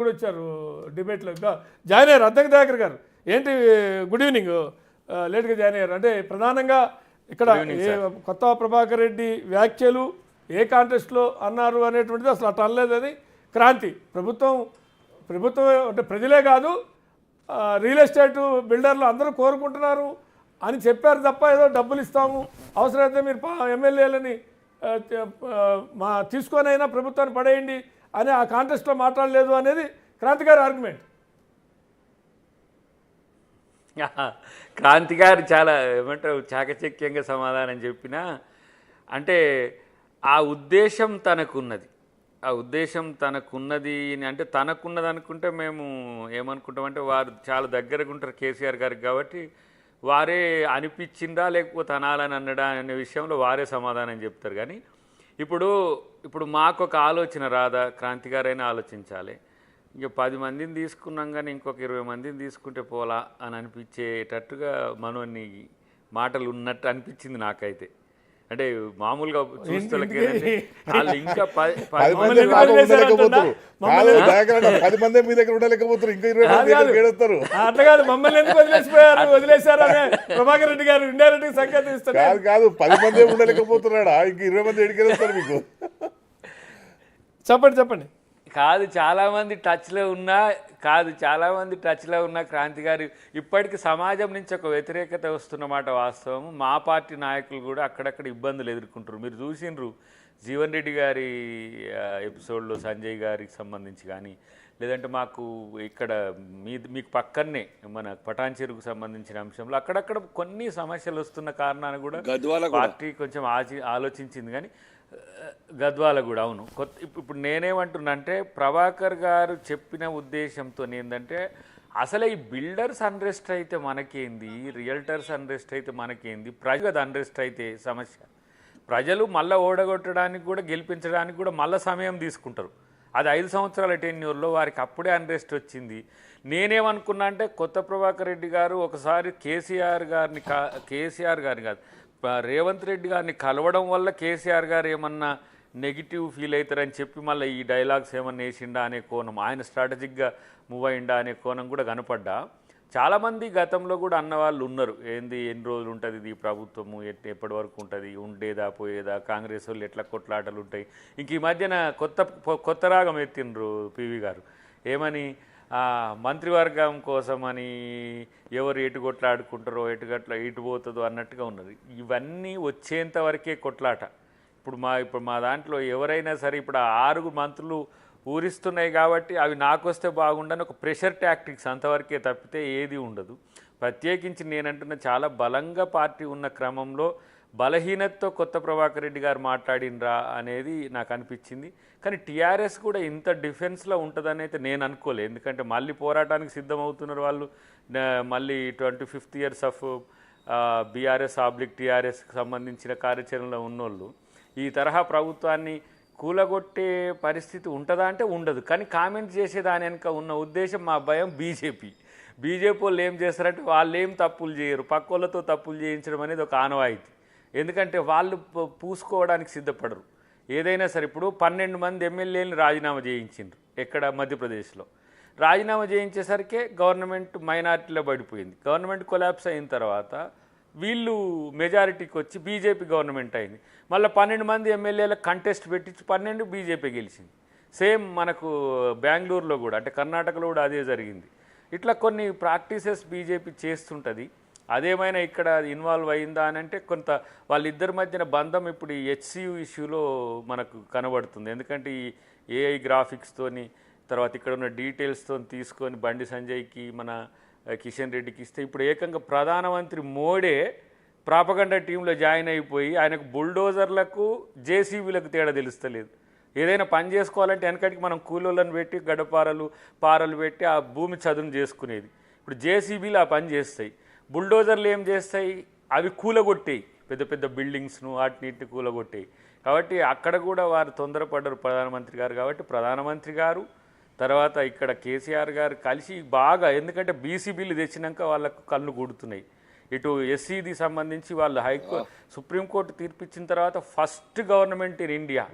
కూడా వచ్చారు డిబేట్లో. జాయిన్ అయ్యారు అద్దెకి దయాకర్ గారు. ఏంటి గుడ్ ఈవినింగ్, లేట్గా జాయిన్ అయ్యారు. అంటే ప్రధానంగా ఇక్కడ కొత్త ప్రభాకర్ రెడ్డి వ్యాఖ్యలు ఏ కాంటెస్ట్లో అన్నారు అనేటువంటిది అసలు అట్లా అనలేదని క్రాంతి ప్రభుత్వం అంటే ప్రజలే కాదు రియల్ ఎస్టేట్ బిల్డర్లు అందరూ కోరుకుంటున్నారు అని చెప్పారు తప్ప ఏదో డబ్బులు ఇస్తాము అవసరమైతే మీరు ఎమ్మెల్యేలని తీసుకొనైనా ప్రభుత్వాన్ని పడేయండి అని ఆ కాంటెస్ట్లో మాట్లాడలేదు అనేది క్రాంతి గారి ఆర్గ్యుమెంట్. క్రాంతి గారు చాలా ఏమంటారు చాకచక్యంగా సమాధానం చెప్పినా, అంటే ఆ ఉద్దేశం తనకున్నది, అంటే తనకున్నది అనుకుంటే మేము ఏమనుకుంటామంటే వారు చాలా దగ్గరగా ఉంటారు కేసీఆర్ గారికి కాబట్టి వారే అనిపించిందా లేకపోతే అనాలని అన్నడా అనే విషయంలో వారే సమాధానం చెప్తారు. కానీ ఇప్పుడు మాకు ఒక ఆలోచన రాదా, క్రాంతి గారైనా ఆలోచించాలి. ఇంక 10 మందిని తీసుకున్నాం కానీ ఇంకొక 20 మందిని తీసుకుంటే పోలా అని అనిపించేటట్టుగా మనోని మాటలు ఉన్నట్టు అనిపించింది నాకైతే. అంటే మామూలుగా చూస్తే వాళ్ళు ఇంకా 10 మంది మీ దగ్గర ఉండలేకపోతారు, ఇంకా 20 మంది అట్లా కాదు, మమ్మల్ని ఎందుకు వదిలేశారు అనే ప్రభాకర్ రెడ్డి గారు ఇండైరెక్ట్ సంకేతం ఇస్తారు. కాదు 10 మంది ఉండలేకపోతున్నాడా, ఇంకా 20 మంది ఎడికెళ్తారు మీకు? చెప్పండి. చాలామంది టచ్లో ఉన్న క్రాంతి గారు ఇప్పటికీ సమాజం నుంచి ఒక వ్యతిరేకత వస్తున్నమాట వాస్తవం. మా పార్టీ నాయకులు కూడా అక్కడక్కడ ఇబ్బందులు ఎదుర్కొంటారు. మీరు చూసిండ్రు జీవన్ రెడ్డి గారి ఎపిసోడ్లో సంజయ్ గారికి సంబంధించి కానీ, లేదంటే మాకు ఇక్కడ మీకు పక్కనే మన పటాన్ చెరుకు సంబంధించిన అంశంలో అక్కడక్కడ కొన్ని సమస్యలు వస్తున్న కారణాన్ని కూడా పార్టీ కొంచెం ఆలోచించింది. కానీ గద్వాల కూడా అవును. ఇప్పుడు నేనేమంటున్నా అంటే ప్రభాకర్ గారు చెప్పిన ఉద్దేశంతో ఏంటంటే అసలు ఈ బిల్డర్స్ అన్రెస్ట్ అయితే మనకేంది, రియల్టర్స్ అన్రెస్ట్ అయితే మనకేంది, ప్రజలు అన్రెస్ట్ అయితే సమస్య. ప్రజలు మళ్ళీ ఓడగొట్టడానికి కూడా గెలిపించడానికి కూడా మళ్ళీ సమయం తీసుకుంటారు. అది 5 సంవత్సరాల టెన్యూర్లో వారికి అప్పుడే అన్రెస్ట్ వచ్చింది. నేనేమనుకున్నా అంటే కొత్త ప్రభాకర్ రెడ్డి గారు ఒకసారి కేసీఆర్ గారిని కాదు రేవంత్ రెడ్డి గారిని కలవడం వల్ల కేసీఆర్ గారు ఏమన్నా నెగిటివ్ ఫీల్ అవుతారని చెప్పి మళ్ళీ ఈ డైలాగ్స్ ఏమన్నా వేసిండా అనే కోణం, ఆయన స్ట్రాటజిక్గా మూవ్ అయిందా అనే కోణం కూడా కనపడ్డా. చాలామంది గతంలో కూడా అన్నవాళ్ళు ఉన్నారు, ఎన్ని రోజులు ఉంటుంది ఈ ప్రభుత్వము, ఎప్పటి వరకు ఉంటుంది, ఉండేదా పోయేదా, కాంగ్రెస్ వాళ్ళు ఎట్లా కొట్లాటలు ఉంటాయి. ఇంక ఈ మధ్యన కొత్త రాగం ఎత్తిండ్రు పివి గారు, ఏమని మంత్రివర్గం కోసమని ఎవరు ఎటు కొట్లాడుకుంటారో ఎటు పోతుందో అన్నట్టుగా ఉన్నది. ఇవన్నీ వచ్చేంత వరకే కొట్లాట. ఇప్పుడు మా దాంట్లో ఎవరైనా సరే ఇప్పుడు 6 మంత్రులు ఊరిస్తున్నాయి కాబట్టి అవి నాకు వస్తే బాగుండని ఒక ప్రెషర్ టాక్టిక్స్ అంతవరకే తప్పితే ఏది ఉండదు. ప్రత్యేకించి నేనంటున్న చాలా బలంగా పార్టీ ఉన్న క్రమంలో బలహీనతతో కొత్త ప్రభాకర్ రెడ్డి గారు మాట్లాడినరా అనేది నాకు అనిపించింది. కానీ టీఆర్ఎస్ కూడా ఇంత డిఫెన్స్లో ఉంటుందని అయితే నేను అనుకోలేదు. ఎందుకంటే మళ్ళీ పోరాటానికి సిద్ధమవుతున్నారు వాళ్ళు. మళ్ళీ 25th ఇయర్స్ ఆఫ్ బీఆర్ఎస్ టీఆర్ఎస్కి సంబంధించిన కార్యాచరణలో ఉన్నోళ్ళు ఈ తరహా ప్రభుత్వాన్ని కూలగొట్టే పరిస్థితి ఉంటుందా అంటే ఉండదు. కానీ కామెంట్ చేసేదాని వెనుక ఉన్న ఉద్దేశం మా భయం బీజేపీ వాళ్ళు ఏం చేస్తారంటే వాళ్ళు ఏం తప్పులు చేయరు, పక్కోళ్ళతో తప్పులు చేయించడం అనేది ఒక ఆనవాయితీ. ఎందుకంటే వాళ్ళు పూసుకోవడానికి సిద్ధపడరు ఏదైనా సరే. ఇప్పుడు 12 మంది ఎమ్మెల్యేలను రాజీనామా చేయించిండ్రు ఎక్కడ మధ్యప్రదేశ్లో. రాజీనామా చేయించేసరికి గవర్నమెంట్ మైనారిటీలో పడిపోయింది. గవర్నమెంట్ కొలాప్స్ అయిన తర్వాత వీళ్ళు మెజారిటీకి వచ్చి బీజేపీ గవర్నమెంట్ అయింది. మళ్ళీ 12 మంది ఎమ్మెల్యేలకు కంటెస్ట్ పెట్టించి 12 బీజేపీ గెలిచింది. సేమ్ మనకు బెంగళూరులో కూడా, అంటే కర్ణాటకలో కూడా అదే జరిగింది. ఇట్లా కొన్ని ప్రాక్టీసెస్ బీజేపీ చేస్తుంటుంది. అదేమైనా ఇక్కడ ఇన్వాల్వ్ అయిందా అని అంటే కొంత వాళ్ళిద్దరి మధ్యన బంధం ఇప్పుడు ఈ హెచ్సియు ఇష్యూలో మనకు కనబడుతుంది. ఎందుకంటే ఈ ఏఐ గ్రాఫిక్స్తోని తర్వాత ఇక్కడ ఉన్న డీటెయిల్స్తో తీసుకొని బండి సంజయ్కి మన కిషన్ రెడ్డికి ఇస్తే ఇప్పుడు ఏకంగా ప్రధానమంత్రి మోడే ప్రాపగండా టీంలో జాయిన్ అయిపోయి ఆయనకు బుల్డోజర్లకు జేసీబీలకు తేడా తెలుస్తలేదు. ఏదైనా పని చేసుకోవాలంటే వెనకటికి మనం కూలోళ్ళని పెట్టి పారలు పెట్టి ఆ భూమి చదును చేసుకునేది. ఇప్పుడు జేసీబీలు ఆ పని చేస్తాయి. బుల్డోజర్లు ఏం చేస్తాయి, అవి కూలగొట్టేయి, పెద్ద పెద్ద బిల్డింగ్స్ను వాటిని కూలగొట్టేయి. కాబట్టి అక్కడ కూడా వారు తొందరపడ్డారు ప్రధానమంత్రి గారు. కాబట్టి ప్రధానమంత్రి గారు తర్వాత ఇక్కడ కేసీఆర్ గారు కలిసి బాగా, ఎందుకంటే బీసీ బిల్లు తెచ్చినాక వాళ్ళకు కళ్ళు గుడుతున్నాయి. ఇటు ఎస్సీది సంబంధించి వాళ్ళు సుప్రీంకోర్టు తీర్పిచ్చిన తర్వాత ఫస్ట్ గవర్నమెంట్ ఇన్ ఇండియా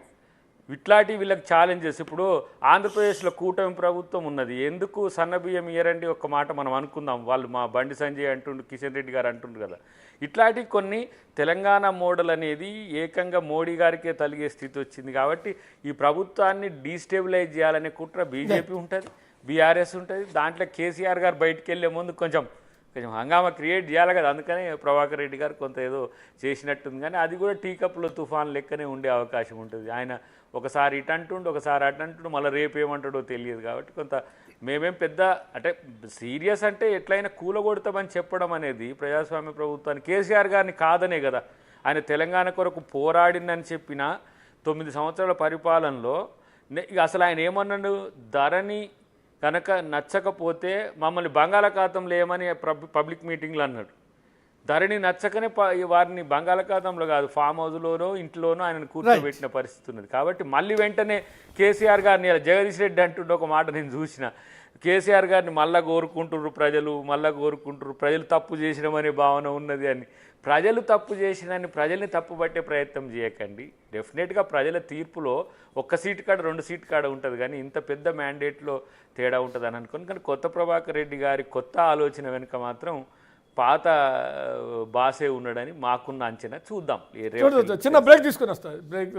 ఇట్లాంటి వీళ్ళకి ఛాలెంజెస్. ఇప్పుడు ఆంధ్రప్రదేశ్లో కూటమి ప్రభుత్వం ఉన్నది, ఎందుకు సన్నబియ్యం ఇయ్యరండి ఒక్క మాట మనం అనుకుందాం. వాళ్ళు మా బండి సంజయ్ అంటుండు, కిషన్ రెడ్డి గారు అంటుండ్రు కదా. ఇట్లాంటి కొన్ని తెలంగాణ మోడల్ అనేది ఏకంగా మోడీ గారికే తలిగే స్థితి వచ్చింది. కాబట్టి ఈ ప్రభుత్వాన్ని డీస్టెబిలైజ్ చేయాలనే కుట్ర బీజేపీ ఉంటుంది, బీఆర్ఎస్ ఉంటుంది. దాంట్లో కేసీఆర్ గారు బయటికి వెళ్ళే ముందు కొంచెం హంగామా క్రియేట్ చేయాలి కదా. అందుకని ప్రభాకర్ రెడ్డి గారు కొంత ఏదో చేసినట్టుంది, కానీ అది కూడా టీ కప్లో తుఫాన్ లెక్కనే ఉండే అవకాశం ఉంటుంది. ఆయన ఒకసారి ఇటు అంటుండు, ఒకసారి అటు అంటుండు, మళ్ళీ రేపు ఏమంటాడో తెలియదు. కాబట్టి కొంత మేమేం పెద్ద అంటే సీరియస్ అంటే ఎట్లయినా కూలగొడతామని చెప్పడం అనేది ప్రజాస్వామ్య ప్రభుత్వాన్ని, కేసీఆర్ గారిని కాదనే కదా. ఆయన తెలంగాణ కొరకు పోరాడిందని చెప్పిన 9 సంవత్సరాల పరిపాలనలో ఇక అసలు ఆయన ఏమన్నాడు, ధరని కనుక నచ్చకపోతే మమ్మల్ని బంగాళాఖాతంలో ఏమని పబ్లిక్ మీటింగ్లో అన్నాడు. ధరణి నచ్చకనే వారిని బంగాళాఖాతంలో కాదు, ఫామ్ హౌస్లోనో ఇంట్లోనో ఆయనను కూర్చోబెట్టిన పరిస్థితి ఉన్నది. కాబట్టి మళ్ళీ వెంటనే కేసీఆర్ గారిని, జగదీష్ రెడ్డి అంటుండే ఒక మాట నేను చూసిన, కేసీఆర్ గారిని మళ్ళా కోరుకుంటుర్రు ప్రజలు, ప్రజలు తప్పు చేసినామనే భావన ఉన్నది అని. ప్రజలు తప్పు చేసినని ప్రజల్ని తప్పు పట్టే ప్రయత్నం చేయకండి. డెఫినెట్గా ప్రజల తీర్పులో 1 సీటు కాడ 2 సీటు కాడ ఉంటుంది, కానీ ఇంత పెద్ద మ్యాండేట్లో తేడా ఉంటుంది అని అనుకోను. కానీ కొత్త ప్రభాకర్ రెడ్డి గారి కొత్త ఆలోచన వెనుక మాత్రం పాత బాసే ఉన్నాడని మాకున్న అంచనా. చూద్దాం. చిన్న బ్రేక్ తీసుకుని వస్తా. బ్రేక్